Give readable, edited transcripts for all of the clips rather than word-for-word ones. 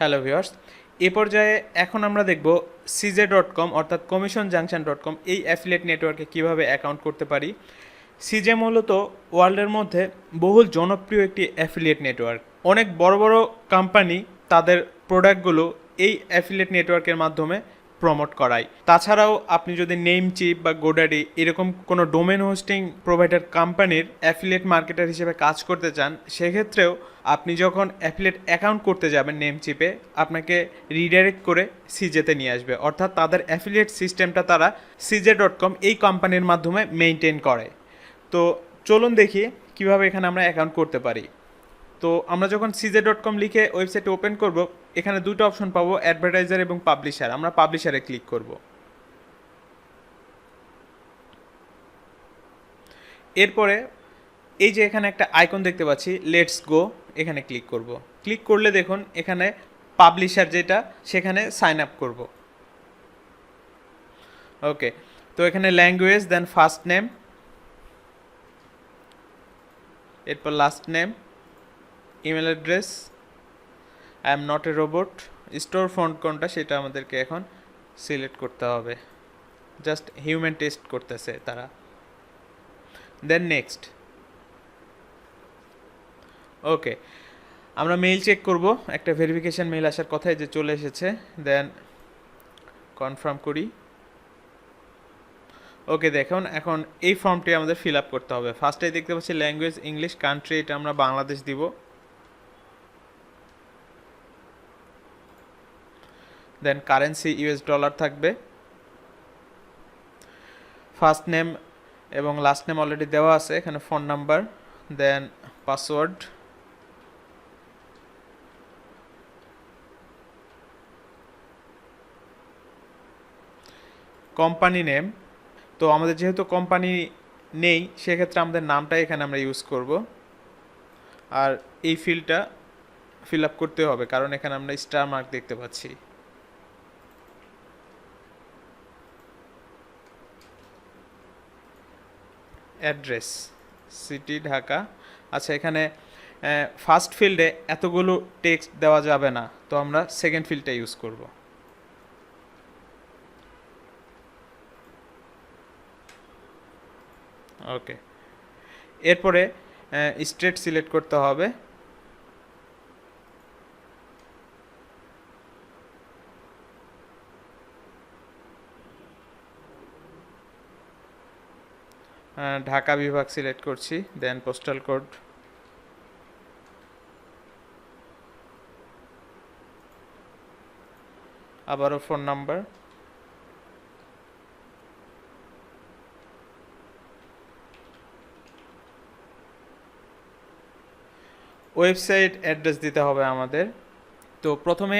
Hello viewers, এ পর্যায়ে এখন আমরা দেখব CJ.com অর্থাৎ commissionjunction.com এই অ্যাফিলিয়েট নেটওয়ার্কে কিভাবে অ্যাকাউন্ট করতে পারি। সিজে মূলত ওয়ার্ল্ডের মধ্যে বহুল জনপ্রিয় একটি অ্যাফিলিয়েট নেটওয়ার্ক। অনেক বড় বড় কোম্পানি তাদের প্রোডাক্টগুলো এই অ্যাফিলিয়েট নেটওয়ার্কের মাধ্যমে প্রমোট করায়। তাছাড়াও আপনি যদি নেমচিপ বা গোডাডি এরকম কোনো ডোমেন হোস্টিং প্রোভাইডার কোম্পানির অ্যাফিলিয়েট মার্কেটার হিসেবে কাজ করতে চান, সেক্ষেত্রেও আপনি যখন অ্যাফিলিয়েট অ্যাকাউন্ট করতে যাবেন নেমচিপে, আপনাকে রিডাইরেক্ট করে সিজেতে নিয়ে আসবে, অর্থাৎ তাদের অ্যাফিলিয়েট সিস্টেমটা তারা CJ.com এই কোম্পানির মাধ্যমে মেনটেন করে। তো চলুন দেখি কিভাবে এখানে আমরা অ্যাকাউন্ট করতে পারি। তো আমরা যখন CJ.com লিখে ওয়েবসাইট ওপেন করব, এখানে দুটো অপশন পাবো, অ্যাডভার্টাইজার এবং পাবলিশার। আমরা পাবলিশারে ক্লিক করব। এরপরে এই যে এখানে একটা আইকন দেখতে পাচ্ছি, লেটস গো, এখানে ক্লিক করব। ক্লিক করলে দেখুন এখানে পাবলিশার যেটা, সেখানে সাইন আপ করব। ওকে, তো এখানে ল্যাঙ্গুয়েজ, দেন ফার্স্ট নেম, এরপর last name, email address, I am not a robot, store font কোনটা সেটা আমাদেরকে এখন সিলেক্ট করতে হবে, জাস্ট হিউম্যান টেস্ট করতেছে তারা। দেন নেক্সট। ওকে, আমরা মেইল চেক করব, একটা ভেরিফিকেশান মেইল আসার কথাই যে চলে এসেছে, দেন কনফার্ম করি। ওকে, দেখুন এখন এই ফর্মটি আমাদের ফিল আপ করতে হবে। ফার্স্টেই দেখতে পাচ্ছি ল্যাঙ্গুয়েজ ইংলিশ, কান্ট্রি এটা আমরা বাংলাদেশ দিব, দেন কারেন্সি US ডলার থাকবে, ফার্স্ট নেম এবং লাস্ট নেম অলরেডি দেওয়া আছে, এখানে ফোন নাম্বার, দেন পাসওয়ার্ড, কোম্পানি নেম। তো আমাদের যেহেতু কোম্পানি নেই, সেক্ষেত্রে আমাদের নামটাই এখানে আমরা ইউজ করব। আর এই ফিল্ডটা ফিল আপ করতে হবে, কারণ এখানে আমরা স্টার মার্ক দেখতে পাচ্ছি। Address, city Dhaka. আচ্ছা, এখানে ফার্স্ট ফিল্ডে এতগুলো টেক্সট দেওয়া যাবে না, তো আমরা সেকেন্ড ফিল্ডটা ইউজ করব। ওকে, এরপরে স্টেট সিলেক্ট করতে হবে, ঢাকা বিভাগ সিলেক্ট করছি, দেন পোস্টাল কোড, আবারও ফোন নাম্বার, ওয়েবসাইট অ্যাড্রেস দিতে হবে আমাদের। তো প্রথমে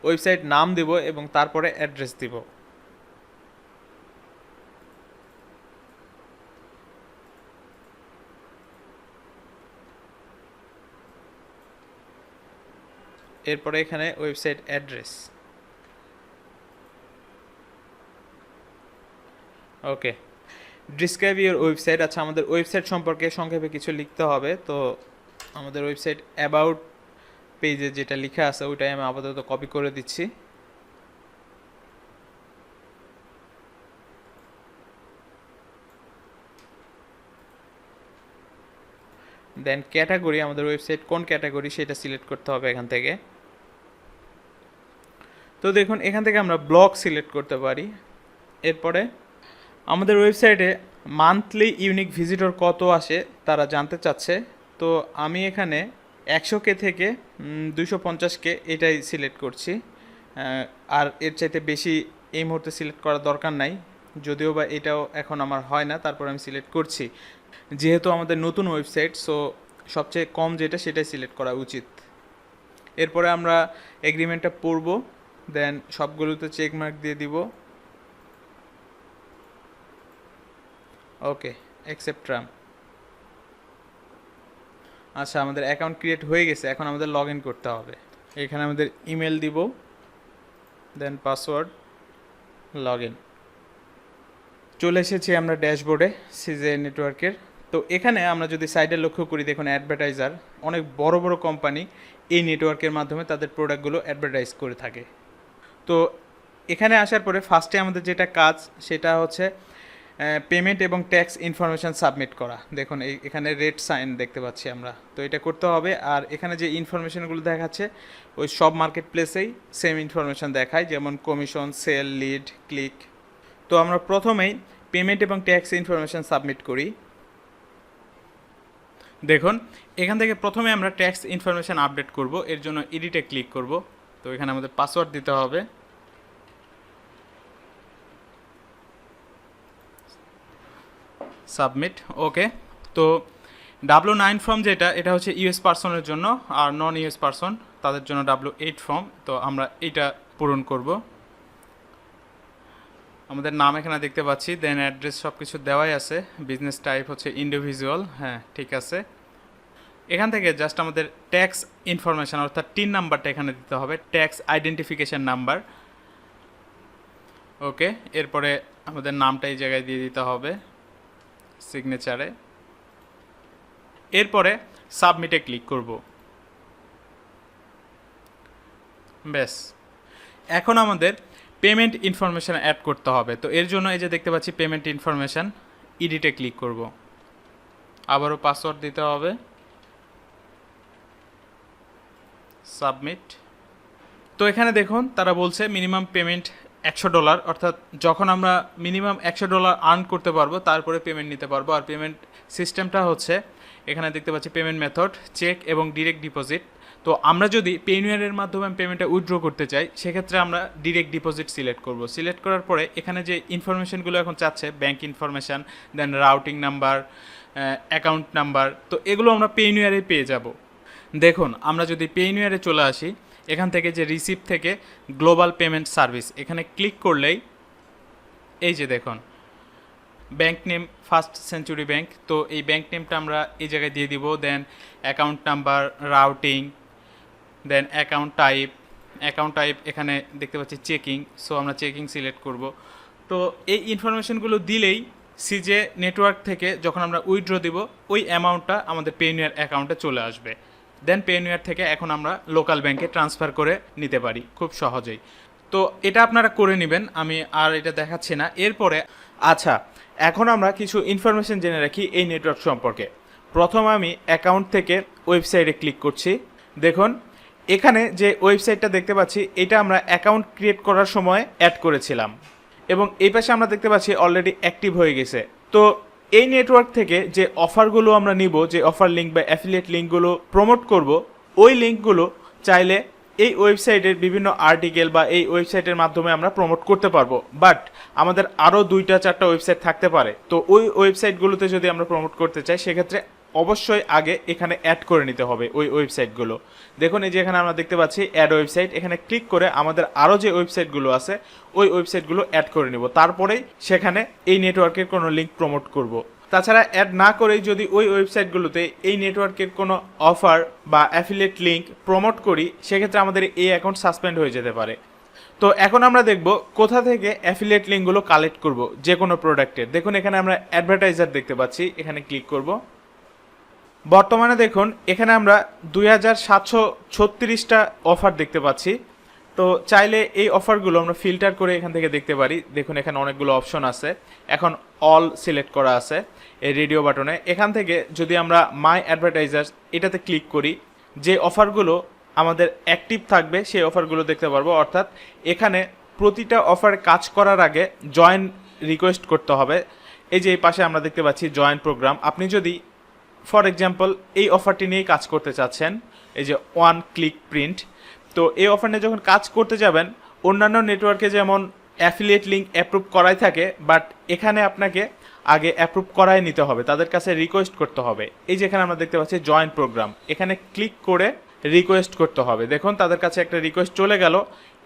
ওয়েবসাইট নাম দেব এবং তারপরে অ্যাড্রেস দিব। এরপরে এখানে website address. Okay, describe your website. আচ্ছা, আমাদের ওয়েবসাইট সম্পর্কে সংক্ষেপে কিছু লিখতে হবে। তো আমাদের ওয়েবসাইট অ্যাবাউট পেজে যেটা লেখা আছে ওইটাই আমি আপাতত কপি করে দিচ্ছি। দেন ক্যাটাগরি, আমাদের ওয়েবসাইট কোন ক্যাটাগরি সেটা সিলেক্ট করতে হবে এখান থেকে। তো দেখুন এখান থেকে আমরা ব্লগ সিলেক্ট করতে পারি। এরপরে আমাদের ওয়েবসাইটে মান্থলি ইউনিক ভিজিটর কত আসে তারা জানতে চাচ্ছে। তো আমি এখানে 100K থেকে 250K এটাই সিলেক্ট করছি। আর এর চাইতে বেশি এই মুহূর্তে সিলেক্ট করার দরকার নাই, যদিও বা এটাও এখন আমার হয় না, তারপর আমি সিলেক্ট করছি। যেহেতু আমাদের নতুন ওয়েবসাইট, সো সবচেয়ে কম যেটা সেটাই সিলেক্ট করা উচিত। এরপরে আমরা এগ্রিমেন্টটা পড়ব, দেন সবগুলোতে চেক মার্ক দিয়ে দিব। ওকে, অ্যাকসেপ্ট টার্ম। আচ্ছা, আমাদের অ্যাকাউন্ট ক্রিয়েট হয়ে গেছে, এখন আমাদের লগ ইন করতে হবে। এখানে আমাদের ইমেল দিব, দেন পাসওয়ার্ড, লগ ইন। চলে এসেছি আমরা ড্যাশবোর্ডে সিজে নেটওয়ার্কের। তো এখানে আমরা যদি সাইডে লক্ষ্য করি, দেখুন অ্যাডভার্টাইজার, অনেক বড় বড় কোম্পানি এই নেটওয়ার্কের মাধ্যমে তাদের প্রোডাক্টগুলো অ্যাডভার্টাইজ করে থাকে। তো এখানে আসার পরে ফার্স্টে আমাদের যেটা কাজ সেটা হচ্ছে পেমেন্ট এবং ট্যাক্স ইনফরমেশান সাবমিট করা। দেখুন এখানে রেড সাইন দেখতে পাচ্ছি আমরা, তো এটা করতে হবে। আর এখানে যে ইনফরমেশানগুলো দেখাচ্ছে ওই সব মার্কেট প্লেসেই সেম ইনফরমেশান দেখায়, যেমন কমিশন, সেল, লিড, ক্লিক। তো আমরা প্রথমেই পেমেন্ট এবং ট্যাক্স ইনফরমেশান সাবমিট করি। দেখুন এখান থেকে প্রথমে আমরা ট্যাক্স ইনফরমেশান আপডেট করব, এর জন্য এডিটে ক্লিক করব। তো এখানে আমাদের পাসওয়ার্ড দিতে হবে। সাবমিট, ওকে। তো W9 ফর্ম যেটা, এটা হচ্ছে ইউএস পার্সনের জন্য, আর নন ইউএস পার্সন তাদের জন্য W8 ফর্ম। তো আমরা এইটা পূরণ করব। আমাদের নাম এখানে দেখতে পাচ্ছি, দেন অ্যাড্রেস সব কিছু দেওয়াই আছে। বিজনেস টাইপ হচ্ছে ইন্ডিভিজুয়াল, হ্যাঁ ঠিক আছে। এখান থেকে জাস্ট আমাদের ট্যাক্স ইনফরমেশান অর্থাৎ টিন নাম্বারটা এখানে দিতে হবে, ট্যাক্স আইডেন্টিফিকেশান নাম্বার, ওকে। এরপরে আমাদের নামটা এই জায়গায় দিয়ে দিতে হবে সিগনেচারে। এরপরে সাবমিটে ক্লিক করব। ব্যাস, এখন আমাদের পেমেন্ট ইনফরমেশান অ্যাড করতে হবে। তো এর জন্য এই যে দেখতে পাচ্ছি পেমেন্ট ইনফরমেশান, এডিটে ক্লিক করব। আবারও পাসওয়ার্ড দিতে হবে, সাবমিট। তো এখানে দেখুন তারা বলছে মিনিমাম পেমেন্ট $100, অর্থাৎ যখন আমরা মিনিমাম $100 আর্ন করতে পারবো তারপরে পেমেন্ট নিতে পারবো। আর পেমেন্ট সিস্টেমটা হচ্ছে এখানে দেখতে পাচ্ছি পেমেন্ট মেথড চেক এবং ডিরেক্ট ডিপোজিট। তো আমরা যদি পেনিয়ারের মাধ্যমে পেমেন্টটা উইথড্র করতে চাই সেক্ষেত্রে আমরা ডিরেক্ট ডিপোজিট সিলেক্ট করব। সিলেক্ট করার পরে এখানে যে ইনফরমেশনগুলো এখন চাচ্ছে, ব্যাঙ্ক ইনফরমেশান, দেন রাউটিং নাম্বার, অ্যাকাউন্ট নাম্বার, তো এগুলো আমরা পেনিয়ারে পেয়ে যাব। দেখুন আমরা যদি পেনিয়ারে চলে আসি, এখান থেকে যে রিসিপ্ট থেকে গ্লোবাল পেমেন্ট সার্ভিস এখানে ক্লিক করলেই এই যে দেখুন bank name first century bank. তো এই ব্যাঙ্ক নেমটা আমরা এই জায়গায় দিয়ে দিব। দেন অ্যাকাউন্ট নাম্বার, রাউটিং, দেন অ্যাকাউন্ট টাইপ এখানে দেখতে পাচ্ছি চেকিং, সো আমরা চেকিং সিলেক্ট করব। তো এই ইনফরমেশনগুলো দিলেই সিজে নেটওয়ার্ক থেকে যখন আমরা উইথড্র দিব ওই অ্যামাউন্টটা আমাদের পেনিয়ার অ্যাকাউন্টে চলে আসবে। দেন পেনিয়ার থেকে এখন আমরা লোকাল ব্যাংকে ট্রান্সফার করে নিতে পারি খুব সহজেই। তো এটা আপনারা করে নেবেন, আমি আর এটা দেখাচ্ছি না। এরপরে আচ্ছা, এখন আমরা কিছু ইনফরমেশন জেনে রাখি এই নেটওয়ার্ক সম্পর্কে। প্রথম আমি অ্যাকাউন্ট থেকে ওয়েবসাইটে ক্লিক করছি। দেখুন এখানে যে ওয়েবসাইটটা দেখতে পাচ্ছি এটা আমরা অ্যাকাউন্ট ক্রিয়েট করার সময় অ্যাড করেছিলাম, এবং এই পাশে আমরা দেখতে পাচ্ছি অলরেডি অ্যাক্টিভ হয়ে গেছে। তো এই নেটওয়ার্ক থেকে যে অফারগুলো আমরা নিব, যে অফার লিঙ্ক বা অ্যাফিলিয়েট লিঙ্কগুলো প্রমোট করব, ওই লিঙ্কগুলো চাইলে এই ওয়েবসাইটের বিভিন্ন আর্টিকেল বা এই ওয়েবসাইটের মাধ্যমে আমরা প্রমোট করতে পারবো। বাট আমাদের আরও 2-4টা ওয়েবসাইট থাকতে পারে, তো ওই ওয়েবসাইটগুলোতে যদি আমরা প্রমোট করতে চাই সেক্ষেত্রে অবশ্যই আগে এখানে অ্যাড করে নিতে হবে ওই ওয়েবসাইটগুলো। দেখুন এই যে এখানে আমরা দেখতে পাচ্ছি অ্যাড ওয়েবসাইট, এখানে ক্লিক করে আমাদের আরও যে ওয়েবসাইটগুলো আছে ওই ওয়েবসাইটগুলো অ্যাড করে নিব, তারপরেই সেখানে এই নেটওয়ার্কের কোনো লিঙ্ক প্রমোট করব। তাছাড়া অ্যাড না করেই যদি ওই ওয়েবসাইটগুলোতে এই নেটওয়ার্কের কোনো অফার বা অ্যাফিলিয়েট লিঙ্ক প্রমোট করি সেক্ষেত্রে আমাদের এই অ্যাকাউন্ট সাসপেন্ড হয়ে যেতে পারে। তো এখন আমরা দেখব কোথা থেকে অ্যাফিলিয়েট লিঙ্কগুলো কালেক্ট করব যে কোনো প্রোডাক্টের। দেখুন এখানে আমরা অ্যাডভার্টাইজার দেখতে পাচ্ছি, এখানে ক্লিক করব। বর্তমানে দেখুন এখানে আমরা 2736টা অফার দেখতে পাচ্ছি। তো চাইলে এই অফারগুলো আমরা ফিল্টার করে এখান থেকে দেখতে পারি। দেখুন এখানে অনেকগুলো অপশন আছে, এখন অল সিলেক্ট করা আছে এই রেডিও বাটনে। এখান থেকে যদি আমরা মাই অ্যাডভার্টাইজার্স এটাতে ক্লিক করি, যে অফারগুলো আমাদের অ্যাক্টিভ থাকবে সেই অফারগুলো দেখতে পারবো। অর্থাৎ এখানে প্রতিটা অফার কাজ করার আগে জয়েন রিকোয়েস্ট করতে হবে। এই যে এই পাশে আমরা দেখতে পাচ্ছি জয়েন প্রোগ্রাম। আপনি যদি ফর এক্সাম্পল এই অফারটি নিয়েই কাজ করতে চাচ্ছেন, এই যে ওয়ান ক্লিক প্রিন্ট, তো এই অফার নিয়ে যখন কাজ করতে যাবেন অন্যান্য নেটওয়ার্কে যেমন অ্যাফিলিয়েট লিঙ্ক অ্যাপ্রুভ করাই থাকে, বাট এখানে আপনাকে আগে অ্যাপ্রুভ করাই নিতে হবে, তাদের কাছে রিকোয়েস্ট করতে হবে। এই যে এখানে আমরা দেখতে পাচ্ছি জয়েন প্রোগ্রাম, এখানে ক্লিক করে রিকোয়েস্ট করতে হবে। দেখুন তাদের কাছে একটা রিকোয়েস্ট চলে গেল।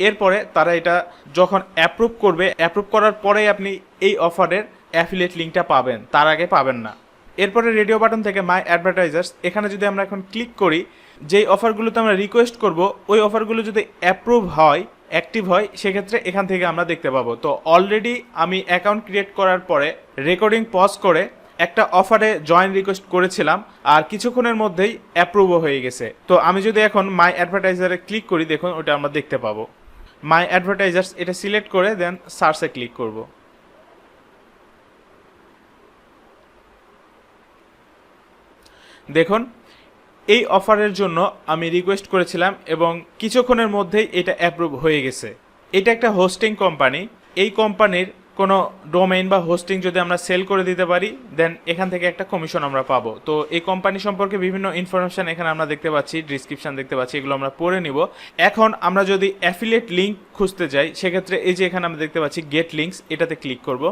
এরপরে তারা এটা যখন অ্যাপ্রুভ করবে, অ্যাপ্রুভ করার পরেই আপনি এই অফারের অ্যাফিলিয়েট লিঙ্কটা পাবেন, তার আগে পাবেন না। এরপরে রেডিও বাটন থেকে মাই অ্যাডভার্টাইজার্স, এখানে যদি আমরা এখন ক্লিক করি, যেই অফারগুলোতে আমরা রিকোয়েস্ট করব ওই অফারগুলো যদি অ্যাপ্রুভ হয়, অ্যাক্টিভ হয়, সেক্ষেত্রে এখান থেকে আমরা দেখতে পাবো। তো অলরেডি আমি অ্যাকাউন্ট ক্রিয়েট করার পরে রেকর্ডিং পজ করে একটা অফারে জয়েন রিকোয়েস্ট করেছিলাম আর কিছুক্ষণের মধ্যেই অ্যাপ্রুভও হয়ে গেছে। তো আমি যদি এখন মাই অ্যাডভার্টাইজারে ক্লিক করি, দেখুন ওটা আমরা দেখতে পাবো। মাই অ্যাডভার্টাইজার্স এটা সিলেক্ট করে দেন সার্চে ক্লিক করব। দেখুন এই অফারের জন্য আমি রিকোয়েস্ট করেছিলাম এবং কিছুক্ষণের মধ্যেই এটা অ্যাপ্রুভ হয়ে গেছে। এটা একটা হোস্টিং কোম্পানি। এই কোম্পানির কোনো ডোমেইন বা হোস্টিং যদি আমরা সেল করে দিতে পারি দেন এখান থেকে একটা কমিশন আমরা পাবো। তো এই কোম্পানি সম্পর্কে বিভিন্ন ইনফরমেশন এখানে আমরা দেখতে পাচ্ছি, ডিসক্রিপশন দেখতে পাচ্ছি, এগুলো আমরা পড়ে নিব। এখন আমরা যদি অ্যাফিলিয়েট লিঙ্ক খুঁজতে যাই সেক্ষেত্রে এই যে এখানে আমরা দেখতে পাচ্ছি গেট লিঙ্কস, এটাতে ক্লিক করব।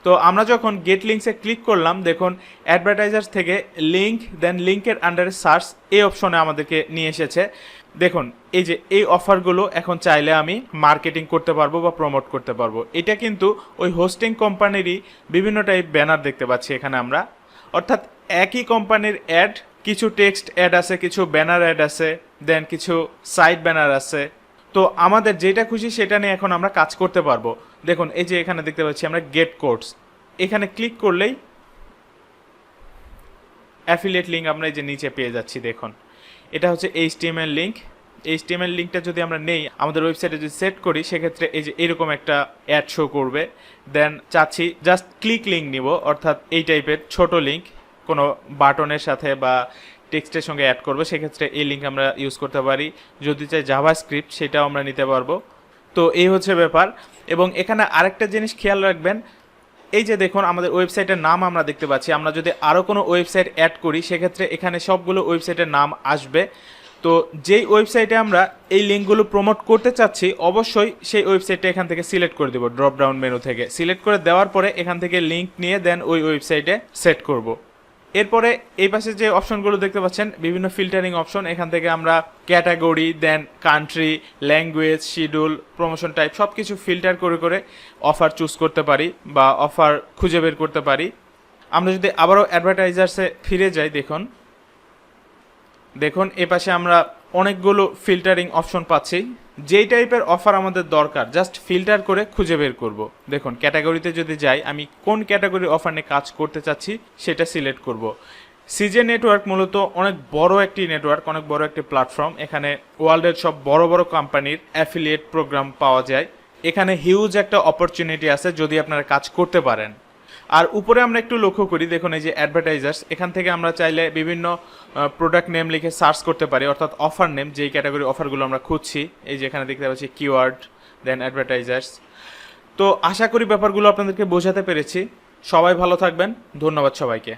তো আমরা যখন গেট লিঙ্কসে ক্লিক করলাম দেখুন অ্যাডভার্টাইজার্স থেকে লিঙ্ক দেন লিঙ্কের আন্ডারে সার্চ এই অপশনে আমাদেরকে নিয়ে এসেছে। দেখুন এই যে এই অফারগুলো এখন চাইলে আমি মার্কেটিং করতে পারবো বা প্রমোট করতে পারবো। এটা কিন্তু ওই হোস্টিং কোম্পানিরই বিভিন্ন টাইপ ব্যানার দেখতে পাচ্ছি এখানে আমরা, অর্থাৎ একই কোম্পানির অ্যাড, কিছু টেক্সট অ্যাড আছে, কিছু ব্যানার অ্যাড আছে, দেন কিছু সাইড ব্যানার আছে। তো আমাদের যেটা খুশি সেটা নিয়ে এখন আমরা কাজ করতে পারবো। দেখুন এই যে এখানে দেখতে পাচ্ছি আমরা গেট কোডস, এখানে ক্লিক করলেই অ্যাফিলিয়েট লিঙ্ক আমরা এই যে নিচে পেয়ে যাচ্ছি। দেখুন এটা হচ্ছে HTML লিঙ্ক। HTML লিঙ্কটা যদি আমরা নেই আমাদের ওয়েবসাইটে যদি সেট করি সেক্ষেত্রে এই যে এরকম একটা অ্যাড শো করবে। দেন চাচ্ছি জাস্ট ক্লিক লিঙ্ক নিব, অর্থাৎ এই টাইপের ছোট লিঙ্ক কোনো বাটনের সাথে বা টেক্সটের সঙ্গে অ্যাড করবো, সেক্ষেত্রে এই লিঙ্ক আমরা ইউজ করতে পারি। যদি চাই জাভাস্ক্রিপ্ট সেটাও আমরা নিতে পারবো। তো এই হচ্ছে ব্যাপার। এবং এখানে আরেকটা জিনিস খেয়াল রাখবেন, এই যে দেখুন আমাদের ওয়েবসাইটের নাম আমরা দেখতে পাচ্ছি। আমরা যদি আরও কোনো ওয়েবসাইট অ্যাড করি সেক্ষেত্রে এখানে সবগুলো ওয়েবসাইটের নাম আসবে। তো যেই ওয়েবসাইটে আমরা এই লিঙ্কগুলো প্রমোট করতে চাচ্ছি অবশ্যই সেই ওয়েবসাইটটা এখান থেকে সিলেক্ট করে দেবো, ড্রপ ডাউন মেনু থেকে সিলেক্ট করে দেওয়ার পরে এখান থেকে লিঙ্ক নিয়ে দেন ওই ওয়েবসাইটে সেট করব। এরপরে এই পাশে যে অপশনগুলো দেখতে পাচ্ছেন বিভিন্ন ফিল্টারিং অপশন, এখান থেকে আমরা category then country, language, schedule, promotion type সব কিছু ফিল্টার করে করে অফার চুজ করতে পারি বা অফার খুঁজে বের করতে পারি। আমরা যদি আবারও অ্যাডভার্টাইজার্সে ফিরে যাই, দেখুন এ পাশে আমরা অনেকগুলো ফিল্টারিং অপশন পাচ্ছি। যেই টাইপের অফার আমাদের দরকার জাস্ট ফিল্টার করে খুঁজে বের করব। দেখুন ক্যাটাগরিতে যদি যাই আমি কোন ক্যাটাগরির অফার নিয়ে কাজ করতে চাচ্ছি সেটা সিলেক্ট করব। সিজে নেটওয়ার্ক মূলত অনেক বড় একটি নেটওয়ার্ক, অনেক বড় একটি প্ল্যাটফর্ম। এখানে ওয়ার্ল্ডের সব বড় বড় কোম্পানির অ্যাফিলিয়েট প্রোগ্রাম পাওয়া যায়। এখানে হিউজ একটা অপরচুনিটি আছে যদি আপনারা কাজ করতে পারেন। আর উপরে আমরা একটু লক্ষ্য করি, দেখুন এই যে অ্যাডভার্টাইজার্স, এখান থেকে আমরা চাইলে বিভিন্ন প্রোডাক্ট নেম লিখে সার্চ করতে পারি, অর্থাৎ অফার নেম যেই ক্যাটাগরি অফারগুলো আমরা খুঁজছি। এই যে এখানে দেখতে পাচ্ছি কিওয়ার্ড দেন অ্যাডভার্টাইজার্স। তো আশা করি ব্যাপারগুলো আপনাদেরকে বোঝাতে পেরেছি। সবাই ভালো থাকবেন, ধন্যবাদ সবাইকে।